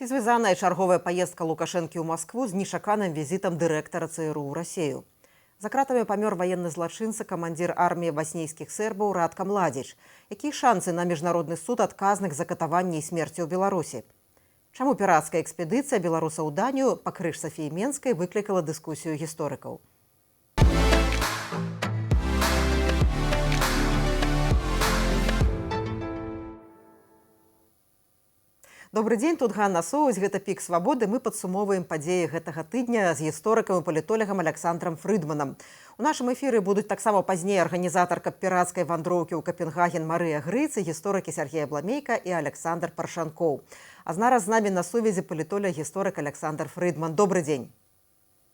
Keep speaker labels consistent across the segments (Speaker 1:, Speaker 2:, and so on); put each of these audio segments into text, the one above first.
Speaker 1: Ці звязаная чарговая паездка Лукашэнкі ў Маскву з нечаканым візітам дырэктара ЦРУ ў Расею. За кратамі памёр ваенны злачынца, камандзір арміі баснійскіх сербаў Радка Младзіч. Якія шансы на міжнародны суд адказных за катаванне і смерці ў Беларусі? Чаму пірацкая экспедыцыя беларусаў у Данію па крыж Сафіі Менскай выклікала дыскусію гісторыкаў? Добрый дзень, тут Ганна Соўзь, гэта «Пік свабоды». Мы падсумоўваем падзеі гэтага тыдня з гісторыкам і палітолегам Александрам Фрыдманам. У нашым эфіры будуць таксама пазней арганізатарка пірацкай вандроўкі ў Капенгаген Марыя Грыц і гісторыкі Сергей Абламейка і Александр Паршанкоў. А зараз з намі на сувязі палітолог-гісторык Александр Фрыдман. Добрый дзень.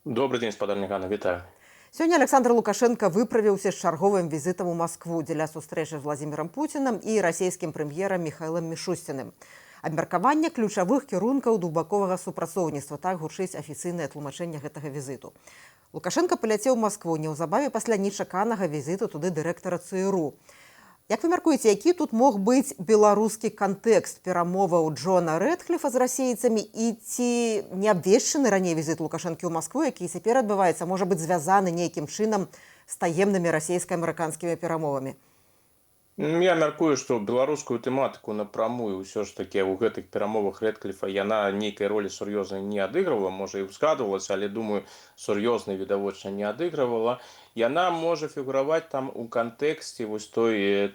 Speaker 2: Добрый дзень, спадарня Ганна, вітаю.
Speaker 1: Сёння Александр Лукашенко выправіўся з чарговым візітам у Маскву дзеля сустрэчы з Владзімірам Пуцінам і расійскім прэм'ерам Міхаілам Мішустінным. Абмеркаванне ключавых кірункаў двухбаковага супрацоўніцтва, так гучыць афіцыйнае тлумачэнне гэтага візіту. Лукашенко паляцеў у Маскву неўзабаве пасля нечаканага візіту туды дырэктара ЦРУ. Як вы мяркуеце, які тут мог быць беларускі кантэкст перамоваў Джона Рэдкліфа з расейцамі і ці не абвешчаны раней візіт Лукашэнкі ў Маскву, які цяпер адбываецца, можа быць звязаны нейкім чынам з таемнымі расійска-амерыканскімі перамовамі?
Speaker 2: Я мяркую, што беларускую тэматыку напрамую ўсё ж такі ў гэтых перамовах Рэдкліфа яна нейкай ролі сур'ёзнай не адыгрывала, можа і узгадвалася, але думаю, сур'ёзнай відавочна не адыгрывала. Яна можа фігураваць там у кантэксце вось той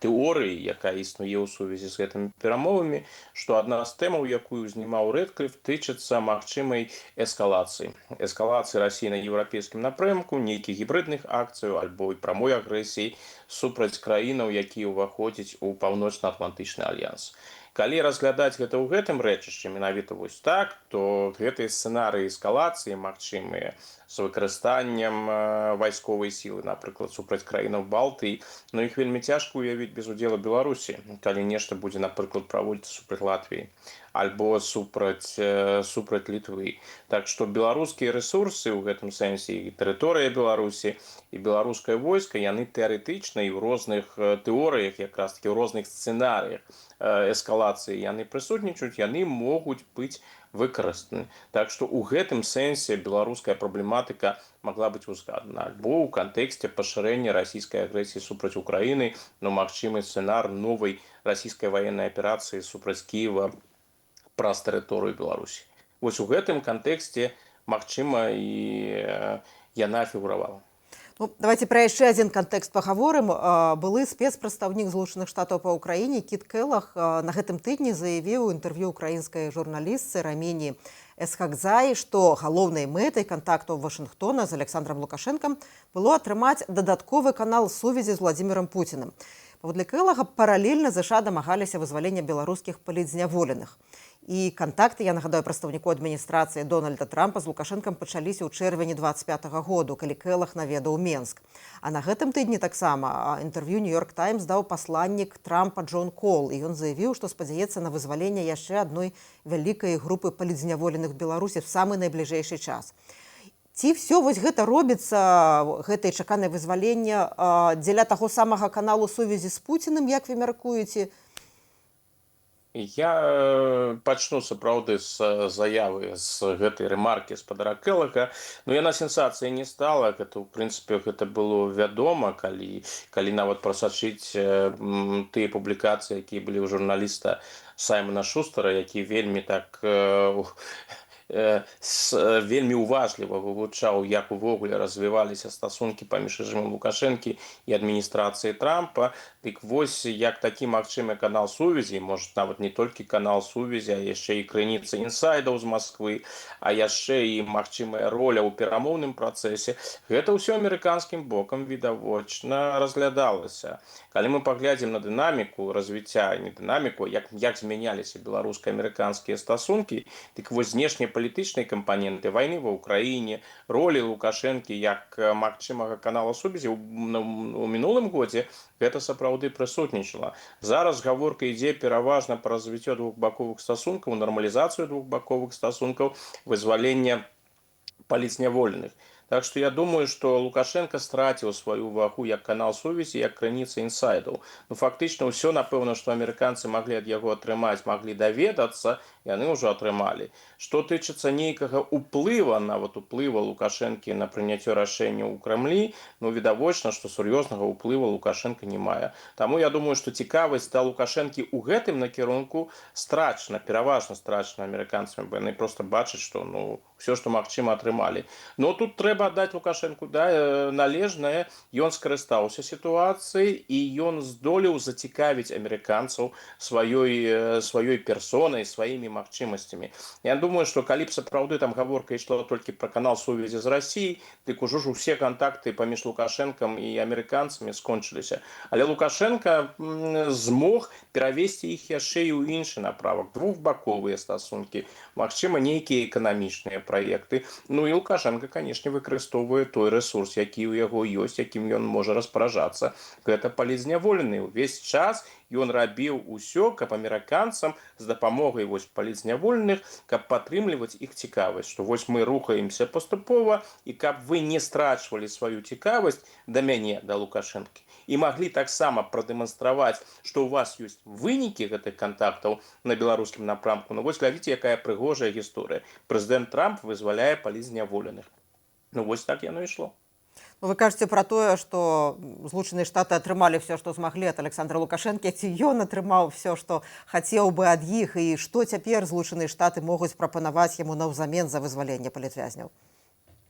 Speaker 2: тэорыі, якая існуе ў сувязі з гэтымі перамовамі, што адна з тэмаў, якую узнімаў Рэдкліф, тычыцца магчымай эскалацыі. Эскалацыі Расіі на еўрапейскім напрэмку, нейкіх гібрыдных акцыяў альбо і прамой агрэсіі супраць краінаў, якія ўваходзяць у паўночна-атлантычны альянс. Калі разглядаць гэта ў гэтым рэчышчы, менавіта вось так, то гэтыя сцэнарыі эскалацыі магчымыя з выкарыстаннем вайсковай сілы, напрыклад, супраць краінаў Балтыі, но іх вельмі цяжка ўявіць без удзела Беларусі, калі нешта будзе, напрыклад, праводзіцца супраць Латвіі альбо супраць Літвы. Так што беларускія рэсурсы ў гэтым сэнсе і тэрыторыя Беларусі і беларускае войска, яны тэарэтычна і ў розных тэорыях, якраз такі ў розных сцэнарыях эскалацыі яны прысутнічаюць, яны могуць быць выкарыстаны. Так што ў гэтым сэнсе беларуская праблематыка магла быць узгадана альбо ў кантэксце пашырэння расійскай агрэсіі супраць Украіны, но магчымы сцэнар новай расійскай ваеннай аперацыі супраць Кіева праз тэрыторыю Беларусі. Вось у гэтым кантэксце, магчыма, і яна фігуравала.
Speaker 1: Ну, давайте пра яшчэ адзін кантэкст пагаворым. Былы спецпрадстаўнік Злучаных Штатаў па Ўкраіне Кіт Келлах на гэтым тыдні заявіў у інтэрв'ю украінскай журналістцы Раміні Эсхакзаі, што галоўнай мэтай кантактаў Вашынгтона з Александрам Лукашэнкам было атрымаць дадатковы канал сувязі з Владзімірам Пуцінам. Паводле Келлага паралельна ЗША дамагаліся вызвалення беларускіх палітзняволеных. І кантакты, я нагадаю прадстаўніку адміністрацыі Дональда Трампа з Лукашэнкам пачаліся ў чэрвені 25-го году, калі Келлах наведаў Менск. А на гэтым тыдні таксама інтэрв'ю «Нью-Йорк Таймс» даў пасланнік Трампа Джон Кол, і ён заявіў, што спадзяецца на вызваленне яшчэ адной вялікай групы палітзняволеных Беларусі в самы найбліжэйшы час. Ці ўсё вось гэта робіцца, гэтае чаканае вызваленне дзеля таго самага каналу сувязі з Пуціным, як вы мяркуеце?
Speaker 2: Я пачну, сапраўды, з заявы з гэтай рэмаркі спадара Келлага. Но яна сенсацыяй не стала. Гэта, ў прынцыпе, гэта было вядома, калі нават прасачыць тыя публікацыі, якія былі ў журналіста Саймона Шустера, які вельмі так вельмі уважліва вывучаў, як увогуле развіваліся стасункі паміж рэжымам Лукашэнкі і адміністрацыяй Трампа. Дык вось як такі магчымы канал сувязі, можа нават не толькі канал сувязі, а яшчэ і крыніца інсайдаў з Масквы, а яшчэ і магчымая роля ў перамоўным працэсе, гэта ўсё амерыканскім бокам відавочна разглядалася. Калі мы паглядзім на дынаміку развіцця, не дынаміку, як змяняліся беларуска-амерыканскія стасункі, дык вось знешнепалітычныя кампаненты вайны ва Ўкраіне, ролі Лукашэнкі як магчымага канала сувязі у мінулым годзе, гэта сапраўды прысутнічала. Зараз гаворка ідзе пераважна пра развіццё двухбаковых стасункаў, нармалізацыю двухбаковых стасункаў, вызвалення палітзняволеных. Так что я думаю, что Лукашенко страціў сваю вагу як канал сувязі, як крыніца інсайдаў. Ну фактычна ўсё, напэўна, што амерыканцы маглі ад яго атрымаць, маглі даведацца, яны ўжо атрымалі. Што тычыцца нейкага ўплыва, нават уплыва Лукашэнкі на прыняццё рашэнняў у Крэмлі, ну відавочна, што сур'ёзнага ўплыва Лукашенко не мае. Таму я думаю, што цікавасць да Лукашэнкі ў гэтым накірунку страчана, пераважна страчана амерыканцамі, бо яны проста бачаць, што ну ўсё, што магчыма, атрымалі. Но тут трэба аддаць Лукашэнку належнае, ён скарыстаўся сітуацыяй і ён здолеў зацікавіць амерыканцаў сваёй персонай, сваімі магчымасцямі. Я думаю, што калі б сапраўды там гаворка ішла толькі пра канал сувязі з Расіяй, дык ужо ж усе кантакты паміж Лукашэнкам і амерыканцамі скончыліся. Але Лукашенко змог перавесці іх яшчэ і ў іншы напрамак, двухбаковыя стасункі, магчыма, нейкія эканамічныя праекты. Ну і Лукашенко, канешне, выкарыстоўвае той рэсурс, які ў яго ёсць, якім ён можа распаражацца. Гэта палізняволены. Увесь час ён рабіў усё, каб амерыканцам з дапамогай палізняволеных, каб падтрымліваць іх цікавасць, што вось мы рухаемся паступова і каб вы не страчвалі сваю цікавасць да мяне, да Лукашэнкі. І маглі таксама прадэманстраваць, што ў вас ёсць вынікі гэтых кантактаў на беларускім напрамку. Ну вось глядзіце, якая прыгожая гісторыя. Прэзідэнт Трамп вызваляе палізняволеных. Ну вось так яно ішло.
Speaker 1: Вы кажаце пра тое, што Злучаныя Штаты атрымалі ўсё, што змаглі ад Александра Лукашэнкі, ці ён атрымаў ўсё, што хацеў бы ад іх, і што цяпер Злучаныя Штаты могуць прапанаваць яму наўзамен за вызваленне палітвязняў?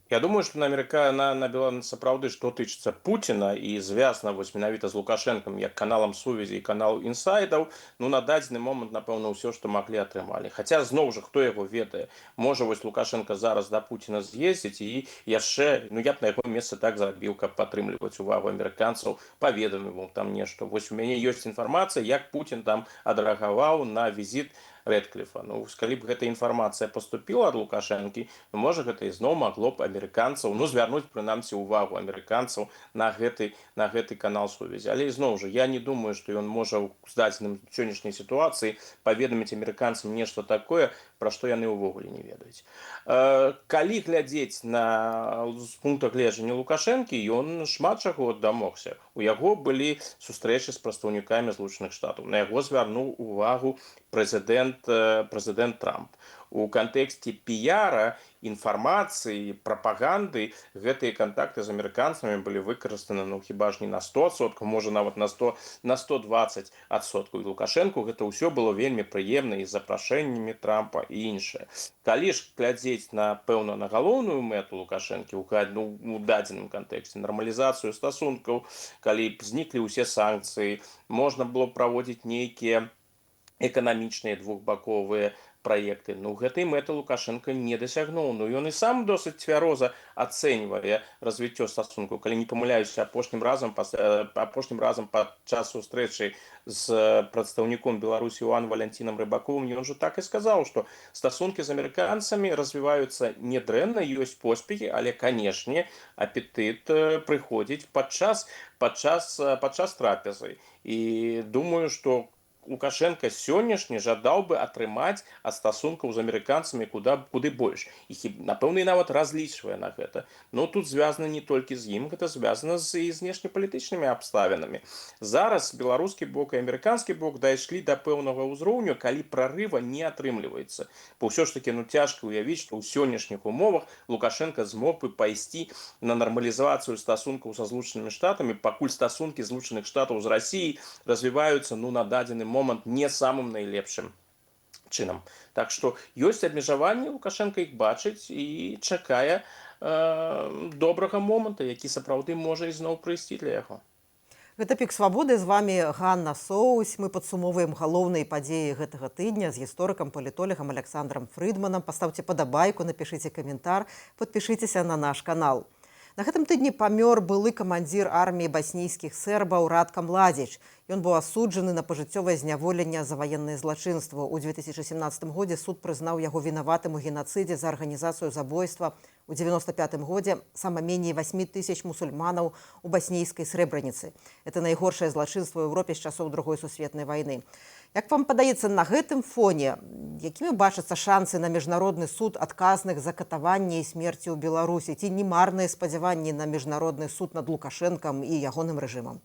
Speaker 2: Я думаю, што на сапраўды, што тычыцца Пуціна і звязана менавіта з Лукашэнкам як каналам сувязі і канал інсайдаў, ну на дадзены момант, напэўна, ўсё, што маглі, атрымалі. Хаця, зноў жа, хто яго ведае? Можа, вось Лукашенко зараз да Пуціна з'ездзіць і яшчэ, ну я б на яго месцы так зрабіў, каб падтрымліваць увагу амерыканцаў, паведаміў там нешта. Вось у мяне ёсць інфармацыя, як Пуцін там адрэагаваў на візіт Рэдкліфа. Ну, калі б гэта інфармацыя паступіла ад Лукашэнкі, ну, можа, гэта ізноў магло б амерыканцаў, ну, звярнуць, прынамсі, увагу амерыканцаў на гэты канал сувязі. Але, ізноў жа, я не думаю, што ён можа ў здадзеным сённяшняй сітуацыі паведаміць амерыканцам нешта такое, пра што яны ўвогуле не ведаюць. Калі глядзець з пункта гледжання Лукашэнкі, ён шмат чаго дамогся. У яго былі сустрэчы з прадстаўнікамі Злучаных Штатаў. На яго звярнуў увагу прэзідэнт Трамп. У кантэксце піяра, інфармацыі, прапаганды гэтыя кантакты з амерыканцамі былі выкарыстаны, ну, хіба ж не на 100%, можа, нават на 120%. І Лукашэнку гэта ўсё было вельмі прыемна і з запрашэннямі Трампа і іншае. Калі ж глядзець, напэўна, на галоўную мэту Лукашэнкі у дадзеным кантэксце, нармалізацыю стасункаў, калі б зніклі ўсе санкцыі, можна было праводзіць нейкія эканамічныя двухбаковыя праекты. Ну, гэтай мэты Лукашенко не дасягнуў. Ну, ён і сам досыць цвяроза ацэньвае развіццё стасункаў. Калі не памыляюся, апошнім разам падчас сустрэчы з прадстаўніком Беларусі Іоанном Валянцінам Рыбаковым, ён жа так і сказаў, што стасункі з амерыканцамі развіваюцца нядрэнна, ёсць поспехі, але, канешне, апетыт прыходзіць падчас трапезы. І думаю, што Лукашенко сённяшні жадаў бы атрымаць ад стасункаў з амерыканцамі куды больш. І, напэўна, і нават разлічвае на гэта. Но тут звязана не толькі з ім, гэта звязана і з знешнепалітычнымі абставінамі. Зараз беларускі бок і амерыканскі бок дайшлі да пэўнага ўзроўню, калі прарыва не атрымліваецца. Бо ўсё ж такі, ну, цяжка ўявіць, што ў сённяшніх умовах Лукашенко змог бы пайсці на нармалізацыю стасункаў са Злучанымі Штатамі, пакуль стасункі Злучаных Штатаў з Расіяй развіваюцца, ну, на дадзены момант не самым найлепшым чынам. Так што ёсць абмежаванні, Лукашенко іх бачыць і чакае добрага моманта, які сапраўды можа ізноў прыйсці для яго.
Speaker 1: Гэта «Пік свабоды», з вами Ганна Соусь. Мы падсумоўваем галоўныя падзеі гэтага тыдня з гісторыкам, палітолагам Александром Фрыдманам. Паставце падабайку, напішыце каментар, падпішыцеся на наш канал. На гэтым тыдні памёр былы камандзір арміі баснійскіх сербаў Радка Младзіч. Ён быў асуджаны на пажыццёвае зняволенне за ваеннае злачынства. У 2017 годзе суд прызнаў яго вінаватым у генацыдзе за арганізацыю забойства. У 1995 годзе сама меней 8 тысяч мусульманаў у баснійскай Срэбраніцы. Это найгоршае злачынство ў Еўропе з часоў Другой сусветнай вайны. Як вам падаецца, на гэтым фоне якімі бачацца шансы на міжнародны суд адказных за катаванне і смерці ў Беларусі? Ці не марныя спадзяванні на міжнародны суд над Лукашэнкам і ягоным рэжымам?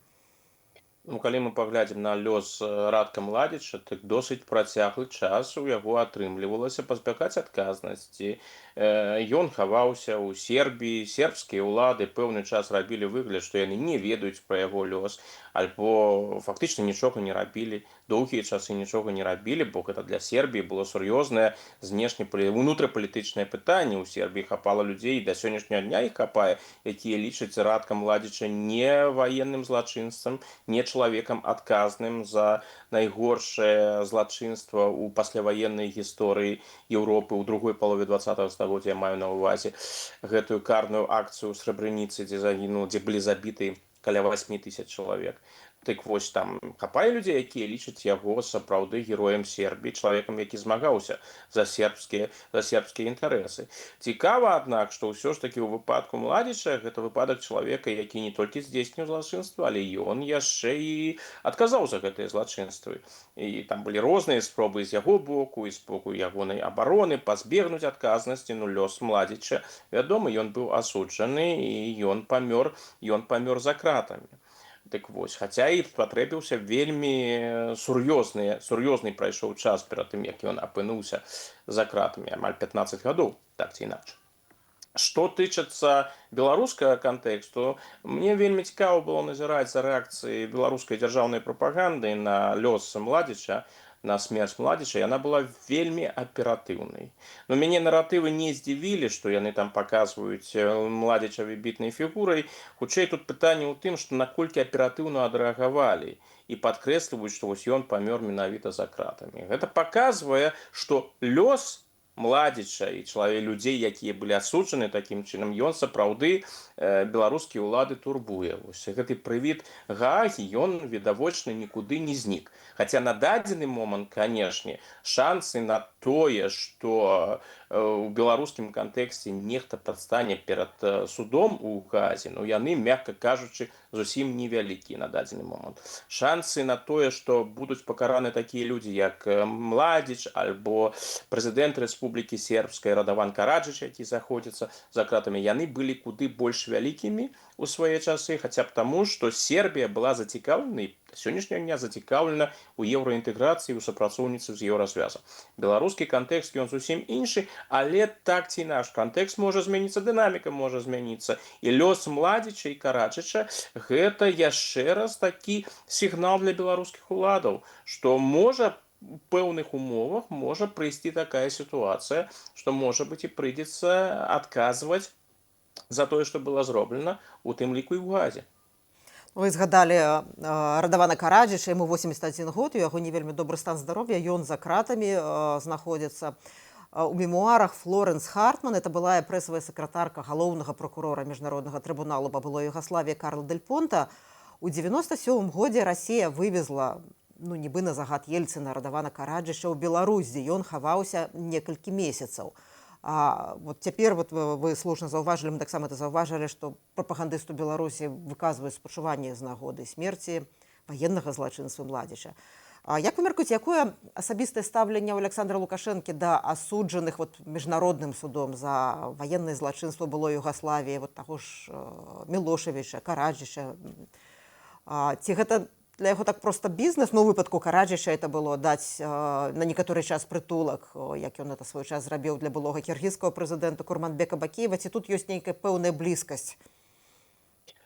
Speaker 2: Ну, калі мы паглядзім на лёс Радка Младзіча, так досыць працяглы час у яго атрымлівалася пазбягаць адказнасці. Ён хаваўся ў Сербіі, сербскія ўлады пэўны час рабілі выгляд, што яны не ведаюць пра яго лёс, альбо фактычна нічога не рабілі, доўгія часы нічога не рабілі, бо гэта для Сербіі было сур'ёзнае унутрапалітычнае пытанне. У Сербіі хапала людзей, і да сённяшняга дня іх хапае, якія лічаць Радка Младзіча не ваенным злачынцам, не чалавекам адказным за найгоршае злачынства ў пасляваеннай гісторыі Еўропы ў другой палове 20-го стагоддзя, я маю на ўвазе гэтую карную акцыю ў Срэбраніцы, дзе былі забіты каля 8000 чалавек. Так вось, там хапае людзей, якія лічаць яго сапраўды героем Сербіі, чалавекам, які змагаўся за сербскія інтарэсы. Цікава, аднак, што ўсё ж такі ў выпадку Младзіча гэта выпадак чалавека, які не толькі здзейсніў злачынства, але ён яшчэ і адказаў за гэтыя злачынствы. І там былі розныя спробы з яго боку і з боку ягонай абароны пазбегнуць адказнасці. Ну, лёс Младзіча, вядома, ён быў асуджаны і ён памёр за кратамі. Так вось, хаця і патрэбіўся вельмі сур'ёзны прайшоў час перад тым, як ён апынуўся за кратамі, амаль 15 гадоў, так ці інакш. Што тычыцца беларускага кантэксту, мне вельмі цікава было назіраць за рэакцыяй беларускай дзяржаўнай прапаганды на лёс Младзіча, на смерць Младзіча, яна была вельмі аператыўнай. Но мяне наратывы не здзівілі, што яны там паказваюць Младзіча выбітнай фігурай. Хутчэй тут пытанне ў тым, што наколькі аператыўна адрэагавалі і падкрэсліваюць, што вось ён памёр менавіта за кратамі. Гэта паказвае, што лёс Младзіча і людзей, якія былі асуджаны такім чынам, ён сапраўды беларускія ўлады турбуе. Вось гэты прывід Гаагі, ён відавочна нікуды не знік. Хаця на дадзены момант, канешне, шансы на тое, што у беларускім кантэксце нехта прадстане перад судом у Гаазе, ну яны, мякка кажучы, зусім невялікія на дадзены момант. Шансы на тое, што будуць пакараны такія людзі, як Младзіч альбо прэзідэнт Рэспублікі Сербскай Радаван Караджыч, які заходзіцца за кратамі, яны былі куды больш вялікімі у свае часы, хаця б таму, што Сербія была зацікаўлена і да сённяшняга дня зацікаўлена ў еўраінтэграцыі, у супрацоўніцтве з Еўразвязам. Беларускі кантэкст, ён зусім іншы, але так ці інакш кантэкст можа змяніцца, дынаміка можа змяніцца. І лёс Младзіча і Караджыча гэта яшчэ раз такі сігнал для беларускіх уладаў, што можа у пэўных умовах можа прыйсці такая сітуацыя, што, можа быць, і прыйдзецца адказваць за тое, што было зроблена, у тым ліку і ў Гаазе.
Speaker 1: Вы згадалі Радавана Караджыча, яму 81 год, у яго не вельмі добры стан здароўя, ён за кратамі знаходзіцца. У мемуарах Флоренс Хартман, это была прэсавая сакратарка галоўнага прокурора міжнароднага трыбуналу па былой Югаславіі Карла Дель Понта, у 97 годзе Расія вывезла, ну, нібы на загад Ельцына, Радавана Караджыча ў Беларусь, дзе ён хаваўся некалькі месяцаў. А вот цяпер вот вы слушна заўважылі, мы таксама это заўважылі, што прапагандысту Беларусі выказваюць спачуванне з нагоды смерці ваеннага злачынства Младзіча. Як вы мяркуеце, якое асабістае стаўленне ў Аляксандра Лукашэнкі да асуджаных міжнародным судом за ваеннае злачынства былой Югаславіі, таго ж Мілошавіча, Караджыча? Ці гэта для яго так проста бізнес? Ну, у выпадку Караджыча это было даць на некаторы час прытулак, як ён это свой час зрабіў для былога кіргізскага прэзідэнта Курманбека Бакіева. Ці тут ёсць нейкая пэўная блізкасць?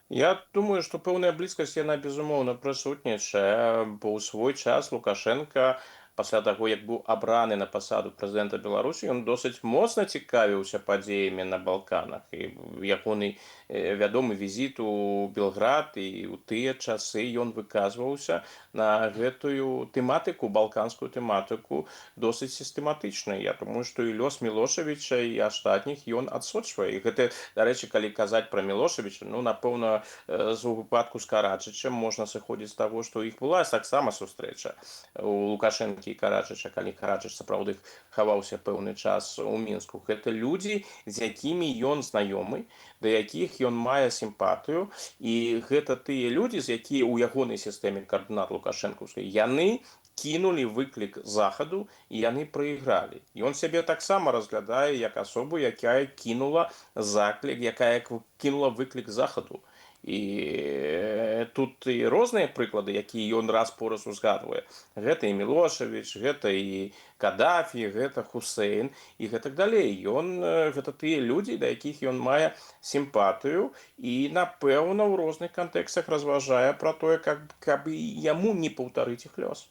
Speaker 2: Я думаю, што пэўная блізкасць, яна безумоўна прысутнічае, бо ў свой час Лукашенка, пасля таго, як быў абраны на пасаду прэзідэнта Беларусі, ён досыць моцна цікавіўся падзеямі на Балканах. І ягоны вядомы візіт у Белград, і ў тыя часы ён выказваўся на гэтую тэматыку, балканскую тэматыку, досыць сістэматычна. Я думаю, што і лёс Мілошавіча і астатніх ён адсочвае. І гэта, дарэчы, калі казаць пра Мілошавіча, ну, напэўна, з выпадку з Караджычам можна сыходзіць з таго, што ў іх была таксама сустрэча у Лукашэнкі і Караджыча, калі Караджыч сапраўды хаваўся пэўны час у Мінску. Гэта людзі, з якімі ён знаёмы, да якіх ён мае сімпатыю, і гэта тыя людзі, з якія ў ягонай сістэме каардынат лукашэнкаўскай, яны кінулі выклік захаду і яны прайгралі. Ён сябе таксама разглядае як асобу, якая кінула заклік, якая кінула выклік захаду. І тут і розныя прыклады, якія ён раз по раз узгадвае. Гэта і Мілошавіч, гэта і Кадафі, гэта Хусейн і гэтак далей. Гэта тыя людзі, да якіх ён мае сімпатыю і, напэўна, ў розных кантэкстах разважае пра тое, каб яму не паўтарыць іх лёс.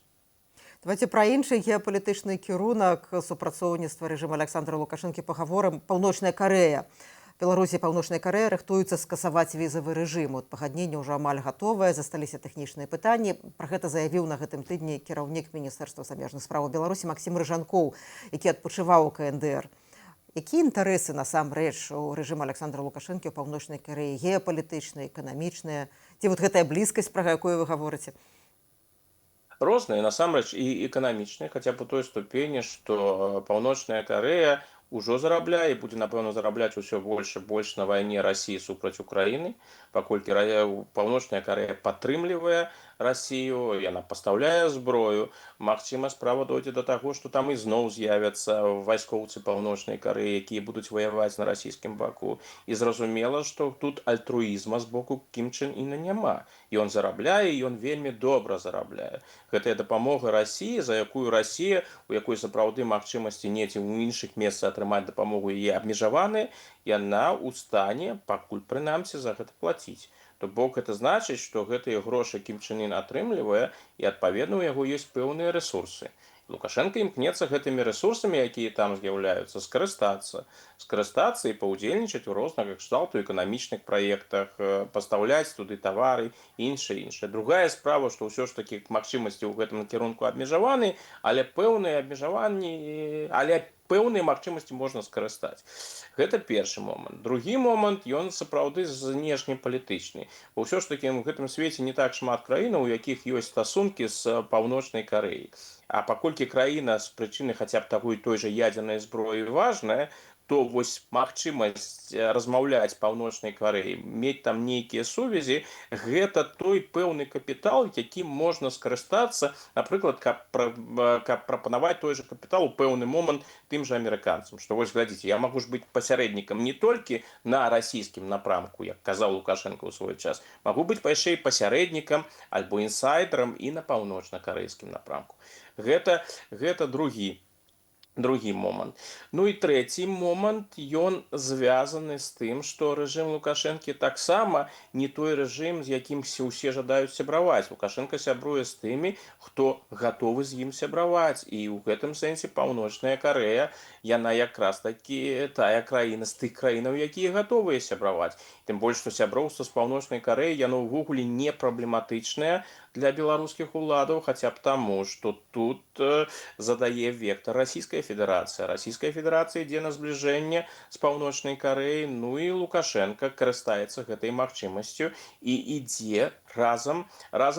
Speaker 1: Давайте пра іншы геапалітычны кірунак супрацоўніцтва рэжыму Александра Лукашэнкі пагаворым. Паўночная Карэя. Беларусь і Паўночная Карэя рыхтуюцца скасаваць візавы рэжым. Пагадненне ўжо амаль гатовае, засталіся тэхнічныя пытанні. Пра гэта заявіў на гэтым тыдні кіраўнік Міністэрства замежных спраў Беларусі Максім Рыжанкоў, які адпачываў у КНДР. Якія інтарэсы насамрэч у рэжыму Александра Лукашэнкі ў Паўночнай Карэі? Геапалітычныя, эканамічныя? Ці вот гэтая блізкасць, пра якую вы гаворыце?
Speaker 2: Розныя, насамрэч, і эканамічныя, хаця б у той ступені, што Паўночная Карэя ўжо зарабляе і будзе, напэўна, зарабляць усё больш і больш на вайне Расіі супраць Украіны, паколькі Паўночная Карэя падтрымлівае Расію, яна пастаўляе зброю. Магчыма, справа дойдзе да таго, што там ізноў з'явяцца вайскоўцы Паўночнай Карэі, якія будуць ваяваць на расійскім баку. І зразумела, што тут альтруізма з боку Кім Чен Іна няма. Ён зарабляе, ён вельмі добра зарабляе. Гэтая дапамога Расіі, за якую Расія, у якой сапраўды магчымасці недзе ў іншых месцах атрымаць дапамогу яе абмежаваныя, яна ў стане, пакуль прынамсі, за гэта плаціць. То бок гэта значыць, што гэтыя грошы Кім Чен Ін атрымлівае, і адпаведна ў яго ёсць пэўныя рэсурсы. Лукашенко імкнецца гэтымі рэсурсамі, якія там з'яўляюцца, скарыстацца і паўдзельнічаць у розных кшталту эканамічных праектах, пастаўляць туды тавары і іншае. Другая справа, што ўсё ж такі магчымасці ў гэтым накірунку абмежаваны, але пэўныя магчымасці можна скарыстаць. Гэта першы момант. Другі момант, ён сапраўды знешнепалітычны. Бо ўсё ж такі ў гэтым свеце не так шмат краінаў, у якіх ёсць стасункі з Паўночнай Карэяй. А паколькі краіна з прычыны хаця б таго і той жа ядзернай зброі важная, то вось магчымасць размаўляць Паўночнай Карэі, мець там нейкія сувязі, гэта той пэўны капітал, якім можна скарыстацца, напрыклад, каб прапанаваць той жа капітал у пэўны момант тым жа амерыканцам. Што вось глядзіце, я магу ж быць пасярэднікам не толькі на расійскім напрамку, як казаў Лукашенко ў свой час, магу быць яшчэ і пасярэднікам альбо інсайдерам і на паўночна-карэйскім напрамку. Гэта другі момант. Ну і трэці момант, ён звязаны з тым, што рэжым Лукашэнкі таксама не той рэжым, з якім усе жадаюць сябраваць. Лукашенко сябруе з тымі, хто гатовы з ім сябраваць. І ў гэтым сэнсе Паўночная Карэя, яна якраз такі тая краіна з тых краінаў, якія гатовыя сябраваць. Тым больш, што сяброўства з Паўночнай Карэяй, яно ўвогуле не праблематычнае для беларускіх уладаў, хаця б таму, што тут задае вектор Расійская Федэрацыя. Расійская Федэрацыя ідзе на збліжэнне з Паўночнай Карэяй, ну і Лукашенко карыстаецца гэтай магчымасцю і ідзе разам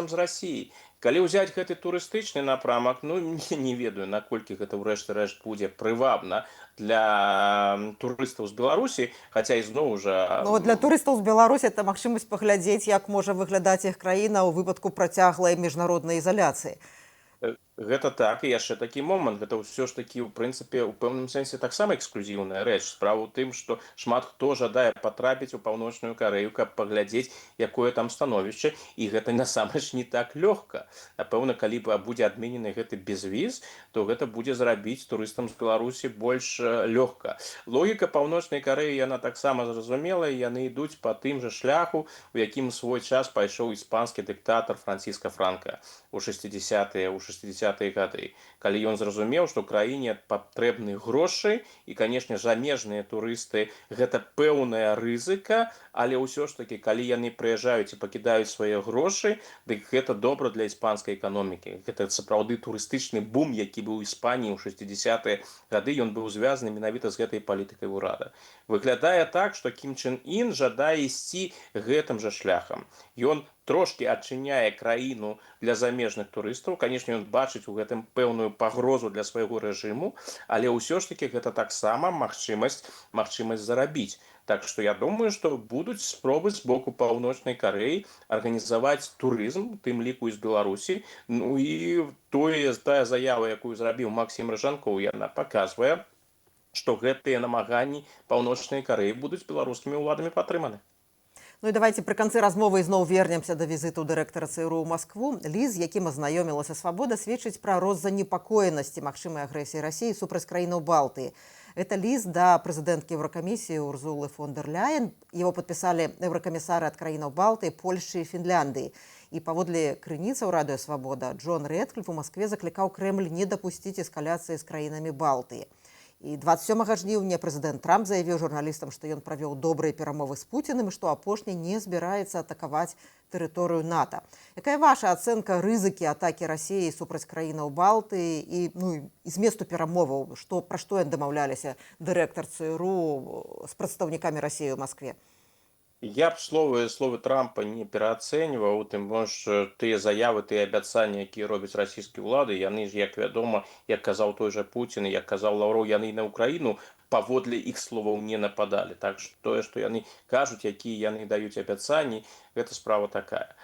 Speaker 2: з Расіяй. Калі ўзяць гэты турыстычны напрамак, ну, не ведаю, наколькі гэта ў рэшце-рэшт будзе прывабна для турыстаў з Беларусі, хаця ізноў жа...
Speaker 1: Ну, для турыстаў з Беларусі это магчымасць паглядзець, як можа выглядаць іх краіна ў выпадку працяглай міжнароднай ізаляцыі.
Speaker 2: Гэта так, і яшчэ такі момант, гэта ўсё ж такі, у прынцыпе, у пэўным сэнсе таксама эксклюзіўная рэч. Справа ў тым, што шмат хто жадае патрапіць у Паўночную Карэю, каб паглядзець, якое там становішча, і гэта насамрэч не так лёгка. Напэўна, калі будзе адменены гэты безвіз, то гэта будзе зрабіць турыстам з Беларусі больш лёгка. Логіка Паўночнай Карэі, яна таксама зразумелая, яны ідуць па тым жа шляху, у якім свой час пайшоў іспанскі дыктатар Франциско Франка у 60-е гады, калі ён зразумеў, што краіне патрэбны грошы і, канешне, замежныя турысты гэта пэўная рызыка, але ўсё ж такі, калі яны прыязджаюць і пакідаюць свае грошы, дык гэта добра для іспанскай эканомікі. Гэта сапраўды турыстычны бум, які быў у Іспаніі ў 60-е гады, ён быў звязаны менавіта з гэтай палітыкай урада. Выглядае так, што Кім Чен Ін жадае ісці гэтым жа шляхам. Ён трошки адчыняе краіну для замежных турыстаў. Канешне, ён бачыць у гэтым пэўную пагрозу для свайго рэжыму, але ўсё ж таки гэта таксама магчымасць зарабіць. Так што я думаю, што будуць спробы з боку Паўночнай Карэі арганізаваць турызм, у тым ліку з Беларусі. Ну і тая заява, якую зрабіў Максім Рыжанкоў, яна паказвае, што гэтыя намаганні Паўночнай Карэі будуць беларускімі ўладамі падтрыманы.
Speaker 1: Ну і давайте пры канцы размовы ізноў вернемся да візіту дырэктара ЦРУ ў Маскву. Ліст, з якім азнаёмілася «Свабода», сведчыць пра рост занепакоенасці магчымай агрэсіі Расіі супраць краінаў Балтыі. Это лист да прэзідэнткі Еўракамісіі Урзулы фон дер Ляйен. Его падпісалі еўракамісары ад краінаў Балтыі, Польшчы і Фінляндыі. І паводле крыніцаў радыё «Свабода», Джон Рэдкліф у Маскве заклікаў Крэмль не дапусціць эскаляцыі з краінамі Балтыі. І 27 жніўня прэзідэнт Трамп заявіў журналістам, што ён правёў добрыя перамовы з Пуцінам і што апошні не збіраецца атакаваць тэрыторыю НАТО. Якая ваша ацэнка рызыкі атакі Расіі супраць краінаў Балтыі і зместу перамоваў, пра што ён дамаўляліся дырэктар ЦРУ з прадстаўнікамі Расіі ў Маскве?
Speaker 2: Я б словы Трампа не пераацэньваў, тым больш тыя заявы, тыя абяцанні, якія робяць расійскія ўлады, яны ж, як вядома, як казаў той жа Пуцін, як казаў Лаўроў, яны на Украіну паводле іх словаў не нападалі. Так што тое, што яны кажуць, якія яны даюць абяцанні, гэта справа такая.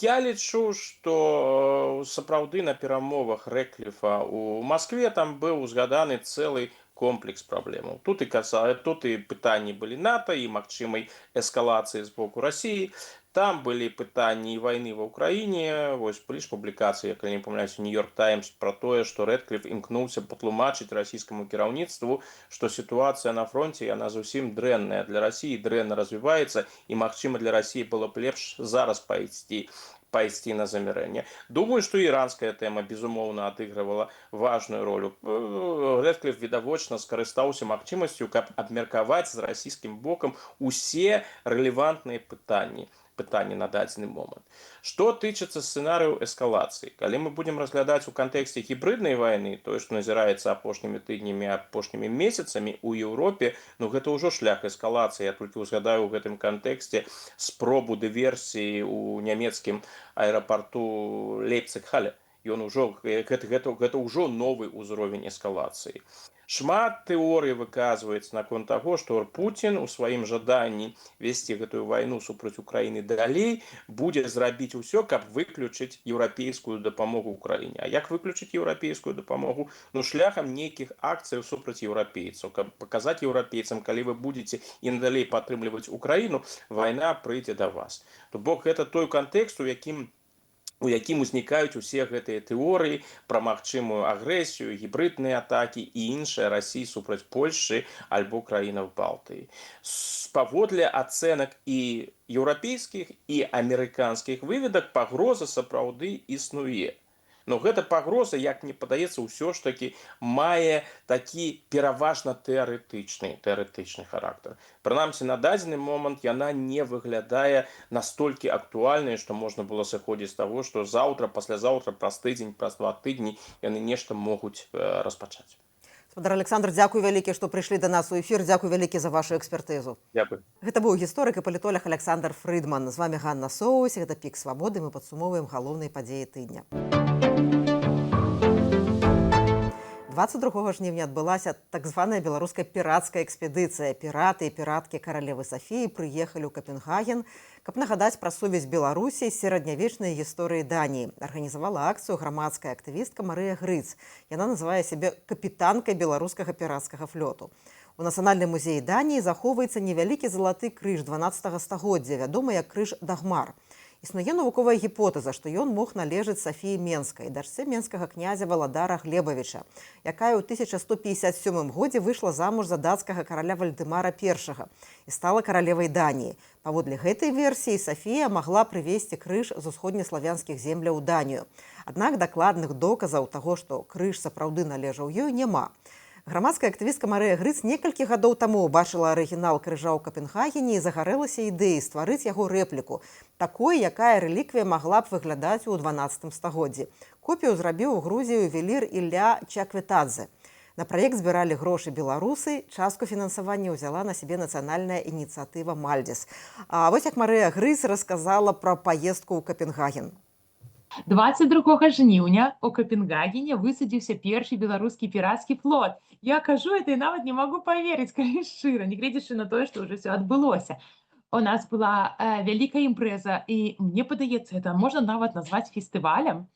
Speaker 2: Я лічу, што сапраўды на перамовах Рэдкліфа ў Маскве там быў узгаданы цэлы комплекс праблемаў. Тут і пытанні былі НАТО і магчымай эскалацыі з боку Расіі. Там былі пытанні і вайны ва ўкраіне. Вось былі ж публікацыі, калі не памыляюся, Нью-Йорк Таймс пра тое, што Рэдкліф імкнуўся патлумачыць расійскаму кіраўніцтву, што сітуацыя на фронце яна зусім дрэнная для Расіі, дрэнна развіваецца, і магчыма для Расіі было б лепш зараз пайсці на замірэнне. Думаю, што іранская тэма, безумоўна, адыгрывала важную ролю. Рэдкліф відавочна скарыстаўся магчымасцю, каб абмеркаваць з расійскім бокам усе рэлевантныя пытанні на дадзены момант. Што тычыцца сцэнарыяў эскалацыі? Калі мы будзем разглядаць у кантэксце гібрыднай вайны, тое, што назіраецца апошнімі тыднямі, апошнімі месяцамі ў Еўропе, гэта ўжо шлях эскалацыі. Я толькі ўзгадаю ў гэтым кантэксце спробу дыверсіі ў нямецкім аэрапарту Лейпциг-Хале. Гэта ўжо новы ўзровень эскалацыі. Шмат тэорый выказваецца наконт таго, што Пуцін у сваім жаданні весці гэтую вайну супраць Украіны далей будзе зрабіць усё, каб выключыць еўрапейскую дапамогу Украіне. А як выключыць еўрапейскую дапамогу? Шляхам нейкіх акцыяў супраць еўрапейцаў, каб паказаць еўрапейцам, калі вы будзеце і надалей падтрымліваць Украіну, вайна прыйдзе да вас. То бок гэта той кантэкст, у якім узнікаюць усе гэтыя тэорыі пра магчымую агрэсію, гібрыдныя атакі і іншыя Расіі супраць Польшчы альбо краінаў Балтыі. Паводле ацэнак і еўрапейскіх, і амерыканскіх выведак пагроза сапраўды існуе. Но гэта пагроза, як мне падаецца, ўсё ж такі мае такі пераважна тэарэтычны характар. Прынамсі, на дадзены момант яна не выглядае настолькі актуальнай, што можна было сыходзіць з таго, што заўтра, паслязаўтра, праз тыдзень, праз 2 тыдні яны нешта могуць распачаць.
Speaker 1: Спадар Александр, дзякуй вялікі, што прыйшлі да нас у эфір. Дзякуй вялікі за вашу экспертызу.
Speaker 2: Дзякуй.
Speaker 1: Гэта быў гісторык і палітолог Александр Фрыдман. З вамі Ганна Соус, гэта «Пік Свабоды». Мы падсумоўваем галоўныя падзеі тыдня. 22 жніўня адбылася так званая беларуская пірацкая экспедыцыя. Піраты і піраткі каралевы Сафіі прыехалі ў Капенгаген, каб нагадаць пра сувязь Беларусі з сярэднявечнай гісторыяй Даніі. Арганізавала акцыю грамадская актывістка Марыя Грыц. Яна называе сябе капітанкай беларускага пірацкага флоту. У Нацыянальным музеі Даніі захоўваецца невялікі залаты крыж 12 стагоддзя, вядомы як крыж Дагмар. Існуе навуковая гіпотэза, што ён мог належыць Сафіі Менскай, дачцэ менскага князя Валадара Глебавіча, якая ў 1157 годзе выйшла замуж за дацкага караля Вальдэмара I і стала каралевай Даніі. Паводле гэтай версіі Сафія магла прывесці крыж з усходнеславянскіх земляў у Данію. Аднак дакладных доказаў таго, што крыж сапраўды належаў ёй, няма. Грамадская актывістка Марыя Грыц некалькі гадоў таму ўбачыла арыгінал крыжа ў Капенгагене і загарэлася ідэяй стварыць яго рэпліку, такой, якая рэліквія магла б выглядаць у 12 стагоддзі. Копію зрабіў у Грузію ювелір Ілля Чакветадзе. На праект збіралі грошы беларусы, частку фінансавання ўзяла на сябе нацыянальная ініцыятыва «Мальдзіс». А вось як Марыя Грыз расказала пра паездку ў Капенгаген.
Speaker 3: 22 жніўня у Капенгагене высадзіўся першы беларускі пірацкі флот. Я кажу это і нават не магу паверыць, калі шчыра, нягледзячы на тое, што ўжо ўсё адбылося. У нас была вялікая імпрэза, і мне падаецца, это можна нават назваць фестывалем.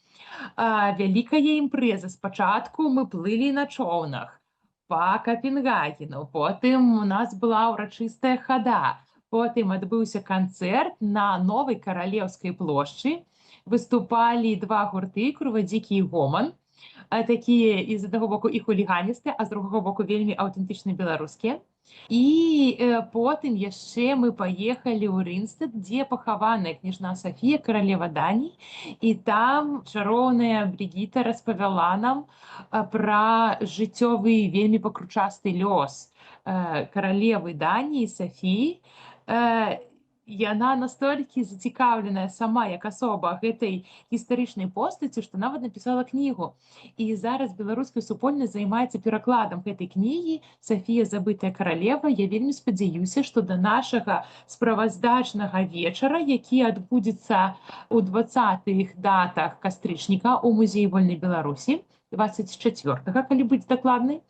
Speaker 3: Вялікая імпрэза. Спачатку мы плылі на чоўнах па Капенгагену, потым у нас была ўрачыстая хада, потым адбыўся канцэрт на новай каралеўскай плошчы. Выступалі два гурты, Крувадзікі і Гоман, такія з аднаго боку і хуліганістыя, а з другога боку вельмі аўтэнтычна беларускія. І потым яшчэ мы паехалі ў Рынстад, дзе пахаваная княжна Сафія, каралева Даніі, і там чароўная Брігіта распавяла нам пра жыццёвы вельмі пакручасты лёс каралевы Даніі Сафіі. Яна настолькі зацікаўленая сама як асоба гэтай гістарычнай постаці, што нават напісала кнігу. І зараз беларуская супольнасць займаецца перакладам гэтай кнігі «Сафія, забытая каралева». Я вельмі спадзяюся, што да нашага справаздачнага вечара, які адбудзецца ў 20-х датах кастрычніка ў музеі вольнай Беларусі, 24-га, калі быць дакладнай,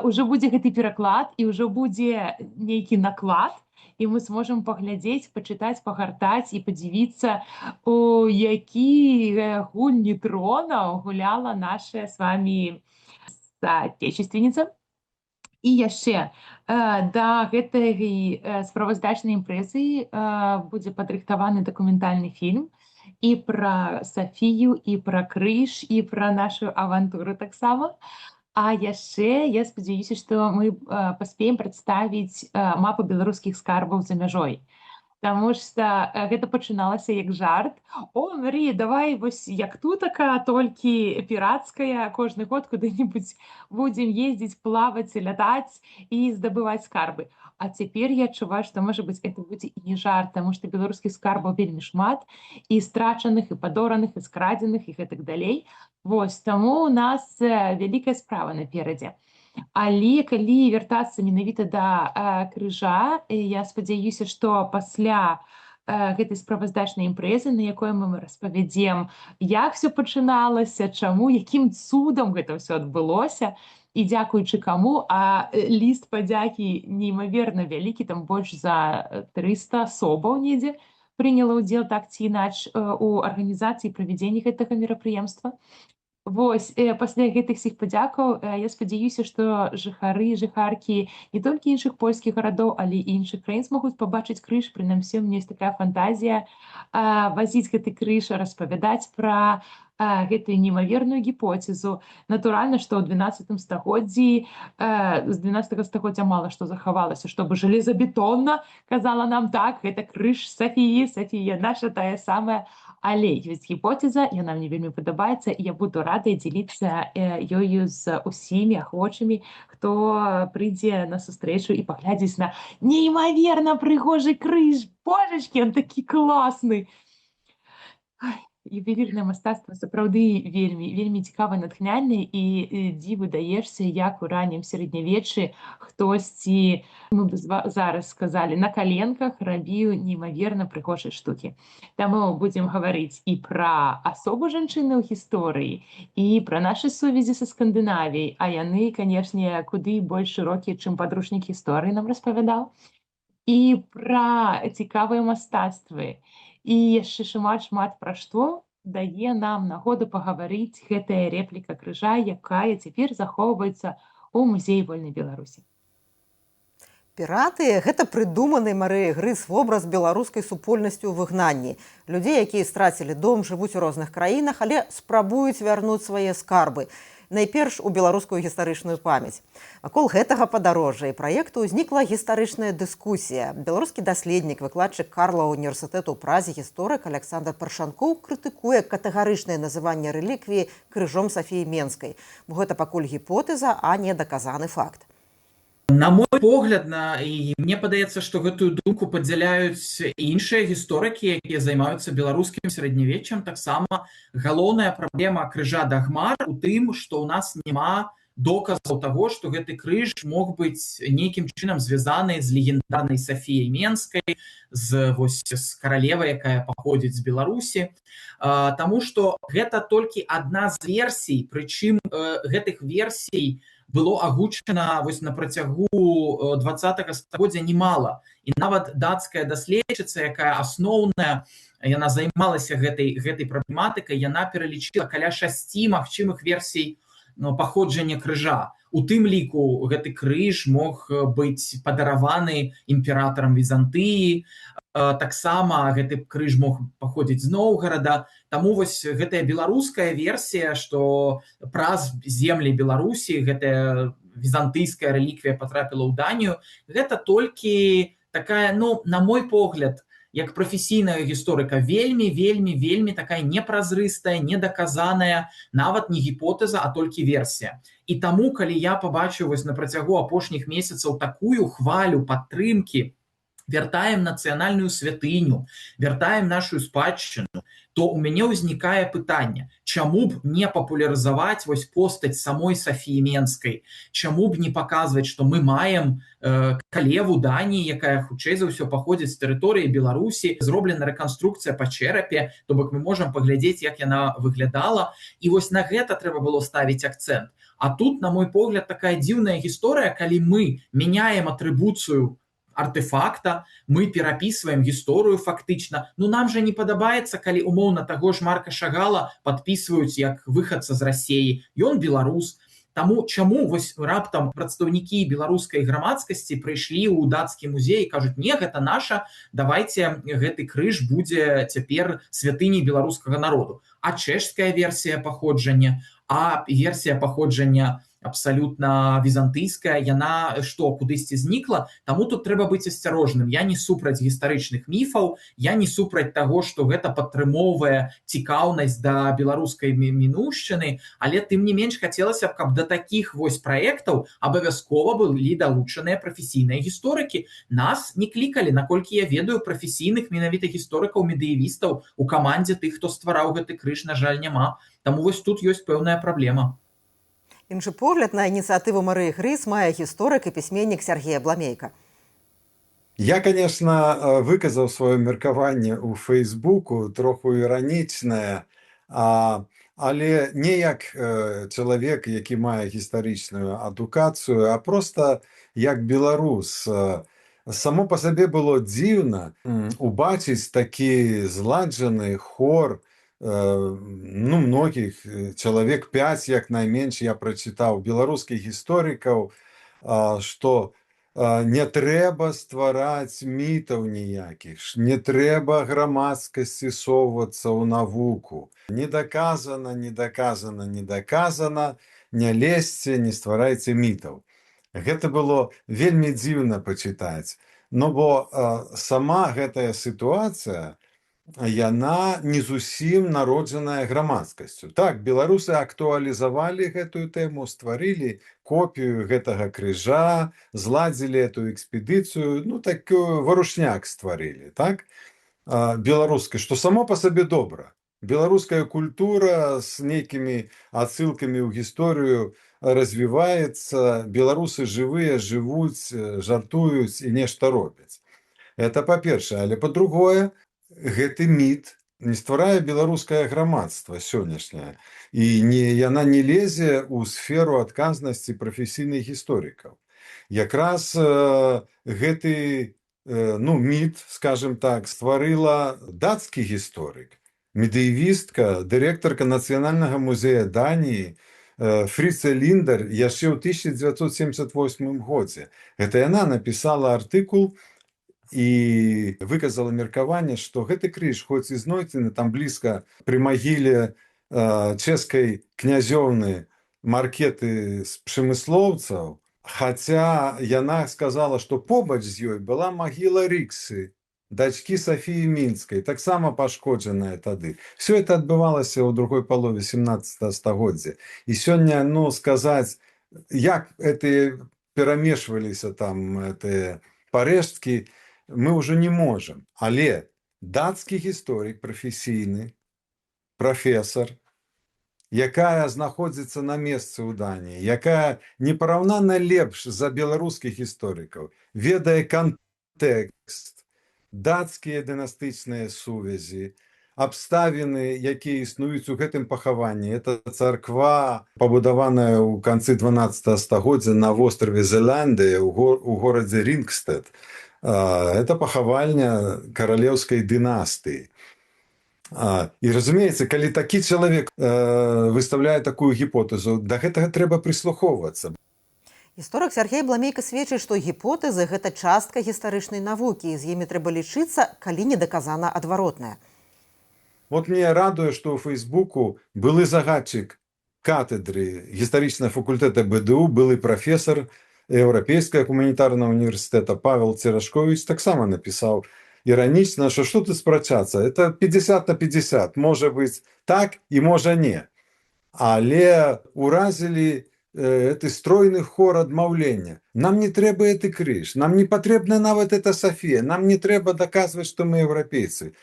Speaker 3: ўжо будзе гэты пераклад і ўжо будзе нейкі наклад, і мы зможам паглядзець, пачытаць, пагартаць і падзівіцца, у які гульні трона гуляла наша з вамі соотечественница. І яшчэ да гэтай справаздачнай імпрэзы будзе падрыхтаваны дакументальны фільм і пра Сафію, і пра крыж, і пра нашу авантуру таксама. А яшчэ я спадзяюся, што мы паспеем прадставіць мапу беларускіх скарбаў за мяжой. Таму што гэта пачыналася як жарт. О, Марія, давай вось як тутака, толькі пірацкая, кожны год куды-небудзь будзем ездзіць, плаваць, лятаць і здабываць скарбы. А цяпер я адчуваю, што, можа быць, гэта будзе і не жарт, таму што беларускіх скарбаў вельмі шмат, і страчаных, і падораных, і скрадзеных, і гэтак далей. Вось, таму у нас вялікая справа наперадзе. Але калі вяртацца менавіта да крыжа, я спадзяюся, што пасля гэтай справаздачнай імпрэзы, на якой мы распавядзем, як все пачыналася, чаму, якім цудам гэта ўсё адбылося, і дзякуючы каму, а ліст падзякі неймаверна вялікі, там больш за 300 асобаў недзе прыняла ўдзел так ці інач у арганізацыі правядзення гэтага мерапрыемства. Вось, пасля гэтых всіх падзякаў я спадзяюся, што жыхары, жыхаркі не толькі іншых польскіх гарадоў, але і іншых краін змогуць пабачыць крыж. Прынамсі, у мяне ёсць такая фантазія вазіць гэты крыж, распавядаць пра гэтую немаверную гіпоцезу. Натуральна, што ў 12 стагоддзі, з 12 стагоддзя мала што захавалася, чтобы жалезабетонна казала нам так, гэта крыж Сафіі, Сафія наша тая самая. Але ёсць гіпоцеза, яна мне вельмі падабаецца, і я буду рада дзеліцца ёю з усімі ахвочымі, хто прыйдзе на сустрэчу і паглядзіць на неймаверна прыгожы крыж. Божачкі, он такі класны! Ювелірнае мастацтва сапраўды вельмі цікава, натхняльнае, і дзіву даешся, як у раннім сярэднявеччы хтосьці, мы б зараз сказалі, на каленках рабіў неймаверна прыгожыя штукі. Таму будзем гаварыць і пра асобу жанчыны ў гісторыі, і пра нашы сувязі са Скандынавіяй, а яны, канешне, куды больш шырокія, чым падручнік гісторыі нам распавядаў, і пра цікавыя мастацтвы. І яшчэ шмат пра што дае нам нагоду пагаварыць гэтая рэпліка крыжа, якая цяпер захоўваецца ў музеі вольнай Беларусі.
Speaker 1: Піраты – гэта прыдуманы Марыяй Грыз вобраз беларускай супольнасці ў выгнанні. Людзей, якія страцілі дом, жывуць у розных краінах, але спрабуюць вярнуць свае скарбы. Найперш у беларускую гістарычную памяць. Вакол гэтага падарожжа і праекту ўзнікла гістарычная дыскусія. Беларускі даследнік, выкладчык Карлава універсітэту ў Празе, гісторык Александр Паршанкоў крытыкуе катэгарычнае называнне рэліквіі крыжом Сафіі Менскай. Бо гэта пакуль гіпотэза, а не даказаны факт.
Speaker 4: На мой погляд, і мне падаецца, што гэтую думку падзяляюць іншыя гісторыкі, якія займаюцца беларускім сярэднявеччам. Таксама галоўная праблема крыжа Дагмар у тым, што ў нас няма доказаў таго, што гэты крыж мог быць нейкім чынам звязаны з легендарнай Сафіяй Менскай, з каралевай, якая паходзіць з Беларусі. Таму што гэта толькі адна з версій, прычым гэтых версій было агучана на працягу 20-го стагоддзя немала. І нават дацкая даследчыца, якая асноўная, яна займалася гэтай праблематыкай, яна пералічыла каля 6 магчымых версій паходжання крыжа. У тым ліку гэты крыж мог быць падараваны імператарам Візантыі, таксама гэты крыж мог паходзіць з Новгарада. Таму гэтая беларуская версія, што праз землі Беларусі гэтая візантыйская рэліквія патрапіла ў Данію, гэта толькі такая, на мой погляд, як прафесійнага гісторыка, вельмі такая непразрыстая, недаказаная, нават не гіпотэза, а толькі версія. І таму, калі я пабачыў на працягу апошніх месяцаў такую хвалю падтрымкі, вяртаем нацыянальную святыню, вяртаем нашу спадчыну, то у мяне ўзнікае пытанне, чаму б не папулярызаваць постаць самой Сафіі Менскай, чаму б не паказваць, што мы маем калеву Даніі, якая хутчэй за ўсё паходзіць з тэрыторыі Беларусі, зроблена рэканструкцыя па чэрапе, то бок мы можам паглядзець, як яна выглядала, і на гэта трэба было ставіць акцэнт. А тут, на мой погляд, такая дзіўная гісторыя, калі мы мяняем атрыбуцыю артефакта, мы перапісваем гісторыю фактычна. Нам жа не падабаецца, калі умоўна таго ж Марка Шагала падпісваюць як выхадца з Расіі. Ён беларус. Таму чаму раптам прадстаўнікі беларускай грамадскасці прыйшлі ў дацкі музей і кажуць: не, гэта наша, давайце гэты крыж будзе цяпер святыняй беларускага народу. А чэшская версія паходжання, а версія паходжання абсалютна візантыйская, яна кудысьці знікла. Таму тут трэба быць асцярожным. Я не супраць гістарычных міфаў, я не супраць таго, што гэта падтрымоўвае цікаўнасць да беларускай мінуўшчыны, але тым не менш хацелася б, каб да такіх праектаў абавязкова былі далучаныя прафесійныя гісторыкі. Нас не клікалі, наколькі я ведаю, прафесійных менавіта гісторыкаў-медыевістаў у камандзе тых, хто ствараў гэты крыж, на жаль, няма. Таму тут ёсць пэўная праблема.
Speaker 1: Іншы погляд на ініцыятыву Марыі Грыс мае гісторык і пісьменнік Сергей Абламейка.
Speaker 5: Я, конечно, выказаў сваё меркаванне ў Фейсбуку, троху іранічнае, але не як чалавек, які мае гістарычную адукацыю, а проста як беларус. Само па сабе было дзіўна убачыць такі зладжаны хор, многіх, чалавек 5, як найменш, я прачытаў беларускіх гісторыкаў, што не трэба ствараць мітаў ніякіх, не трэба грамадскасці совацца ў навуку. Не даказана, не лезьце, не стварайце мітаў. Гэта было вельмі дзіўна пачытаць. Бо сама гэтая сітуацыя, яна не зусім народжаная грамадскасцю. Так, беларусы актуалізавалі гэтую тэму, стварылі копію гэтага крыжа, зладзілі эту экспедыцыю, такую варушняк стварылі, так? Беларускай, што само па сабе добра. Беларуская культура з нейкімі адсылкамі ў гісторыю развіваецца, беларусы жывыя, жывуць, жартуюць і нешта робяць. Это па-першае, але па-другое, гэты міт не стварае беларускае грамадства сённяшняе, і яна не лезе ў сферу адказнасці прафесійных гісторыкаў. Якраз гэты міт, скажем так, стварыла дацкі гісторык, медыевістка, дырэктарка Нацыянальнага музея Даніі Фріца Ліндер яшчэ ў 1978 годзе. Гэта яна напісала артыкул і выказала меркаванне, што гэты крыж, хоць і знойдзены там блізка пры магіле чэшскай князёўны Маркеты з Прамыслоўцаў, хаця яна сказала, што побач з ёй была магіла Рыксы, дачкі Сафіі Мінскай, таксама пашкоджаная тады. Все это адбывалася ў другой палове 17 стагоддзя. І сёння, сказаць, як перамешваліся там парэшткі, мы ўжо не можам. Але дацкі гісторык прафесійны, прафесар, якая знаходзіцца на месцы ў Даніі, якая непараўнана лепш за беларускіх гісторыкаў, ведае кантэкст, дацкія дынастычныя сувязі, абставіны, якія існуюць у гэтым пахаванні. Это царква, пабудаваная ў канцы 12 стагоддзя на востраве Зеландыя у горадзе Рингстэд. Это пахавальня каралеўскай дынастыі. І разумеецца, калі такі чалавек выставляе такую гіпотэзу, да гэтага трэба прыслухоўвацца.
Speaker 1: Гісторык Сергей Бламейка сведчыць, што гіпотэзы – гэта частка гістарычнай навукі, і з імі трэба лічыцца, калі не даказана адваротнае.
Speaker 5: Вот мне радуе, што ў Фейсбуку былы загадчык катедры гістарычнага факультэта БДУ, былы прафесар Еўрапейскага гуманітарнага універсітэта Павел Церашковіч таксама напісаў іранічна, што тут спрачацца, это 50 на 50, можа быць так і можа не. Але уразілі гэты стройны хор адмаўлення. Нам не трэба гэты крыж, нам не патрэбна нават эта Сафія, нам не трэба даказваць, што мы еўрапейцы.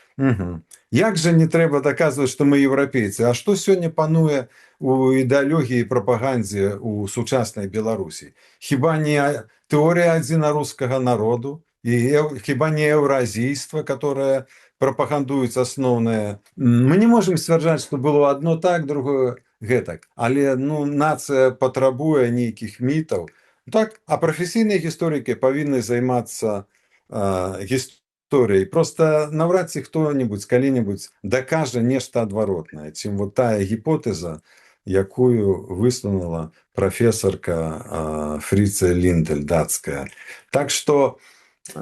Speaker 5: Як жа не трэба даказваць, што мы еўрапейцы? А што сёння пануе у ідэалогіі і прапагандзе ў сучаснай Беларусі? Хіба не тэорыя адзінарускага народу? І хіба не еўразійства, которое прапагандуюць асноўнае? Мы не можам сцвярджаць, што было адно так, другое гэтак. Але нацыя патрабуе нейкіх мітаў. Так, а прафесійныя гісторыкі павінны займацца гісторыяй. Просто наўрад ці хто-небудзь калі-небудзь дакажа нешта адваротнае, чым вот тая гіпотэза, якую высунула прафесарка Фріца Ліндель, дацкая. Так што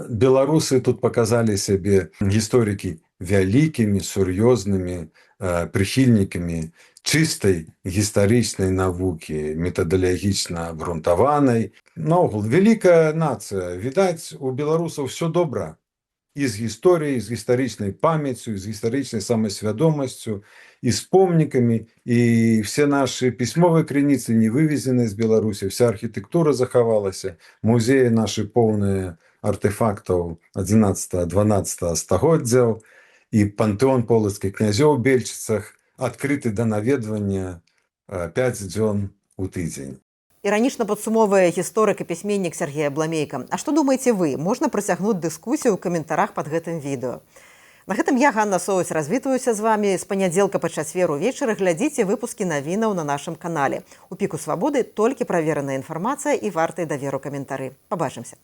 Speaker 5: беларусы тут паказалі сябе гісторыкі вялікімі, сур'ёзнымі прыхільнікамі чыстай гістарычнай навукі, метадалагічна абгрунтаванай. Наогул, вялікая нацыя. Відаць, у беларусаў все добра. І з гісторыяй, з гістарычнай памяццю, з гістарычнай самасвядомасцю, і з помнікамі, і все нашы пісьмовыя крыніцы не вывезены з Беларусі, вся архітэктура захавалася, музеі нашы поўныя артефактаў 11-12 стагоддзяў, і пантэон полацкіх князёў у Бельчыцах адкрыты да наведвання 5 дзён у тыдзень.
Speaker 1: Іранічна падсумоўвае гісторык і пісьменнік Сергея Бламейка. А што думаеце вы? Можна працягнуць дыскусію ў каментарах пад гэтым відэо. На гэтым я, Ганна Соўць, развітваюся з вамі. З панядзелка па чацвер увечары глядзіце выпускі навінаў на нашым канале. У піку свабоды толькі правераная інфармацыя і вартыя даверу каментары. Пабачымся.